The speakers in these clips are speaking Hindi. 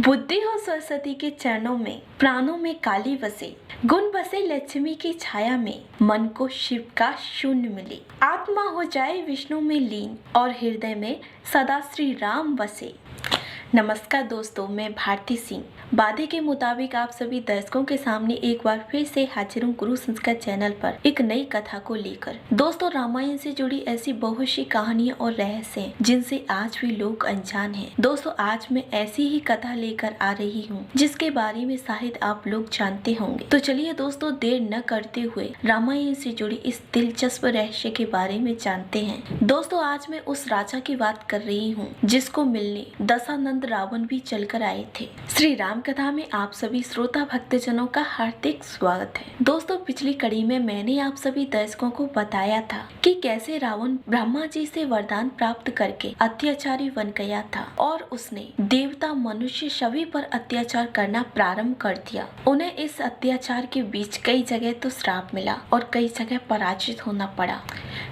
बुद्धि हो सरस्वती के चरणों में, प्राणों में काली बसे, गुण बसे लक्ष्मी की छाया में, मन को शिव का शून्य मिले, आत्मा हो जाए विष्णु में लीन और हृदय में सदा श्री राम बसे। नमस्कार दोस्तों, मैं भारती सिंह वादे के मुताबिक आप सभी दर्शकों के सामने एक बार फिर से हाजिर हूँ गुरु संस्कार चैनल पर एक नई कथा को लेकर। दोस्तों, रामायण से जुड़ी ऐसी बहुत सी कहानियाँ और रहस्य हैं जिनसे आज भी लोग अनजान हैं। दोस्तों, आज मैं ऐसी ही कथा लेकर आ रही हूँ जिसके बारे में शायद आप लोग जानते होंगे। तो चलिए दोस्तों, देर न करते हुए रामायण से जुड़ी इस दिलचस्प रहस्य के बारे में जानते हैं। दोस्तों, आज मैं उस राजा की बात कर रही हूँ जिसको मिलने दशानंद रावण भी चलकर आए थे। श्री राम कथा में आप सभी श्रोता भक्तजनों का हार्दिक स्वागत है। दोस्तों, पिछली कड़ी में मैंने आप सभी दर्शकों को बताया था कि कैसे रावण ब्रह्मा जी से वरदान प्राप्त करके अत्याचारी बन गया था और उसने देवता मनुष्य सभी पर अत्याचार करना प्रारंभ कर दिया। उन्हें इस अत्याचार के बीच कई जगह तो श्राप मिला और कई जगह पराजित होना पड़ा।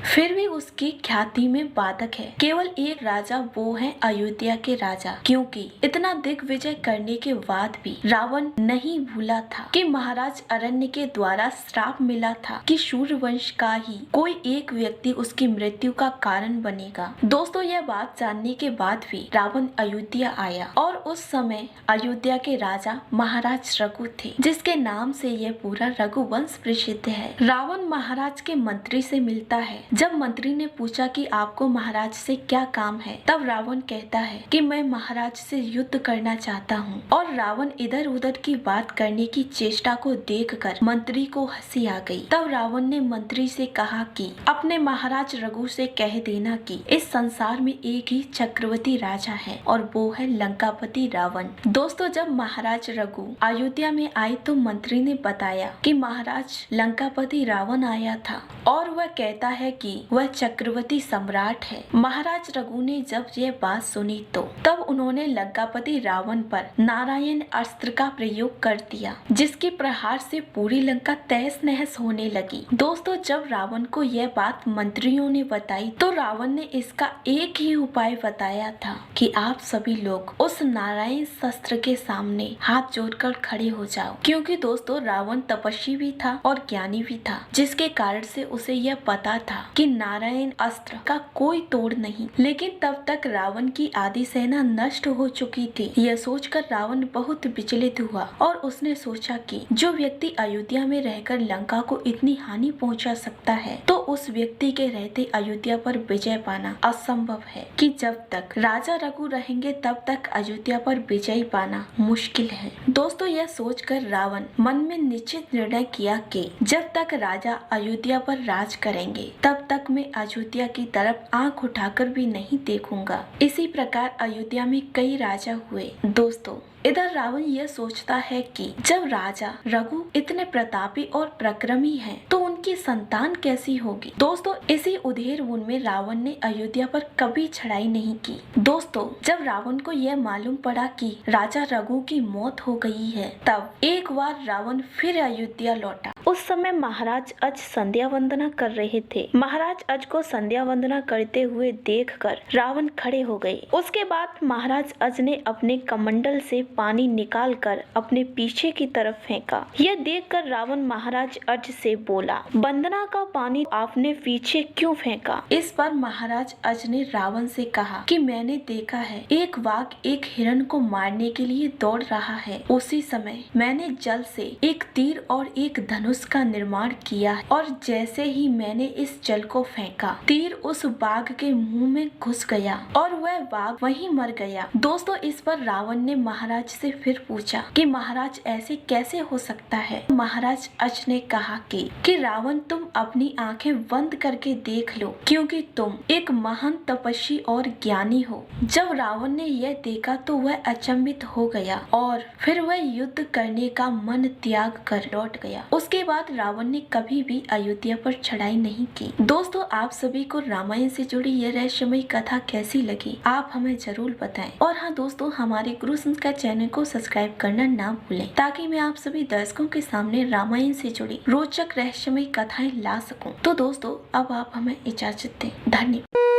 फिर भी उसकी ख्याति में बाधक है केवल एक राजा, वो है अयोध्या के राजा। क्योंकि इतना दिग्विजय करने के बाद भी रावण नहीं भूला था कि महाराज अरण्य के द्वारा श्राप मिला था कि सूर्यवंश का ही कोई एक व्यक्ति उसकी मृत्यु का कारण बनेगा। दोस्तों, यह बात जानने के बाद भी रावण अयोध्या आया और उस समय अयोध्या के राजा महाराज रघु थे, जिसके नाम से यह पूरा रघुवंश प्रसिद्ध है। रावण महाराज के मंत्री से मिलता है। जब मंत्री ने पूछा कि आपको महाराज से क्या काम है, तब रावण कहता है कि मैं महाराज से युद्ध करना चाहता हूँ। और रावण इधर उधर की बात करने की चेष्टा को देखकर मंत्री को हंसी आ गई। तब रावण ने मंत्री से कहा कि अपने महाराज रघु से कह देना कि इस संसार में एक ही चक्रवर्ती राजा है और वो है लंकापति रावण। दोस्तों, जब महाराज रघु अयोध्या में आए तो मंत्री ने बताया कि महाराज लंकापति रावण आया था और वह कहता है कि वह चक्रवर्ती सम्राट है। महाराज रघु ने जब यह बात सुनी तो तब उन्होंने लंकापति रावण पर नारायण अस्त्र का प्रयोग कर दिया, जिसके प्रहार से पूरी लंका तहस नहस होने लगी। दोस्तों, जब रावण को यह बात मंत्रियों ने बताई तो रावण ने इसका एक ही उपाय बताया था कि आप सभी लोग उस नारायण शस्त्र के सामने हाथ जोड़कर खड़े हो जाओ। क्योंकि दोस्तों, रावण तपस्वी भी था और ज्ञानी भी था, जिसके कारण से उसे यह पता था कि नारायण अस्त्र का कोई तोड़ नहीं। लेकिन तब तक रावण की आधी सेना नष्ट हो चुकी थी। यह सोचकर रावण बहुत विचलित हुआ और उसने सोचा कि जो व्यक्ति अयोध्या में रहकर लंका को इतनी हानि पहुंचा सकता है, तो उस व्यक्ति के रहते अयोध्या पर विजय पाना असंभव है। कि जब तक राजा रघु रहेंगे तब तक अयोध्या पर विजय पाना मुश्किल है। दोस्तों, यह सोचकर रावण मन में निश्चित निर्णय किया कि जब तक राजा अयोध्या पर राज करेंगे तब तक मैं अयोध्या की तरफ आंख उठाकर भी नहीं देखूंगा। इसी प्रकार अयोध्या में कई राजा हुए। दोस्तों, इधर रावण यह सोचता है कि जब राजा रघु इतने प्रतापी और पराक्रमी हैं, तो उनकी संतान कैसी होगी। दोस्तों, इसी उधेड़ बुन में रावण ने अयोध्या पर कभी चढ़ाई नहीं की। दोस्तों, जब रावण को यह मालूम पड़ा कि राजा रघु की मौत हो गई है, तब एक बार रावण फिर अयोध्या लौटा। उस समय महाराज अज संध्या वंदना कर रहे थे। महाराज अज को संध्या वंदना करते हुए देखकर रावण खड़े हो गए। उसके बाद महाराज अज ने अपने कमंडल से पानी निकालकर अपने पीछे की तरफ फेंका। यह देखकर रावण महाराज अज से बोला, वंदना का पानी आपने पीछे क्यों फेंका। इस पर महाराज अज ने रावण से कहा कि मैंने देखा है एक बाघ एक हिरण को मारने के लिए दौड़ रहा है। उसी समय मैंने जल से एक तीर और एक धनुष का निर्माण किया और जैसे ही मैंने इस जल को फेंका, तीर उस बाघ के मुंह में घुस गया और वह बाघ वहीं मर गया। दोस्तों, इस पर रावण ने महाराज से फिर पूछा कि महाराज ऐसे कैसे हो सकता है। महाराज अज ने कहा कि रावण, तुम अपनी आंखें बंद करके देख लो, क्योंकि तुम एक महान तपस्वी और ज्ञानी हो। जब रावण ने यह देखा तो वह अचंभित हो गया और फिर वह युद्ध करने का मन त्याग कर लौट गया। उसके बाद रावण ने कभी भी अयोध्या पर चढ़ाई नहीं की। दोस्तों, आप सभी को रामायण से जुड़ी यह रहस्यमयी कथा कैसी लगी, आप हमें जरूर बताएं। और हाँ दोस्तों, हमारे गुरु संस्कार चैनल को सब्सक्राइब करना ना भूलें, ताकि मैं आप सभी दर्शकों के सामने रामायण से जुड़ी रोचक रहस्यमयी कथाएं ला सकूं। तो दोस्तों, अब आप हमें इजाजत दें। धन्यवाद।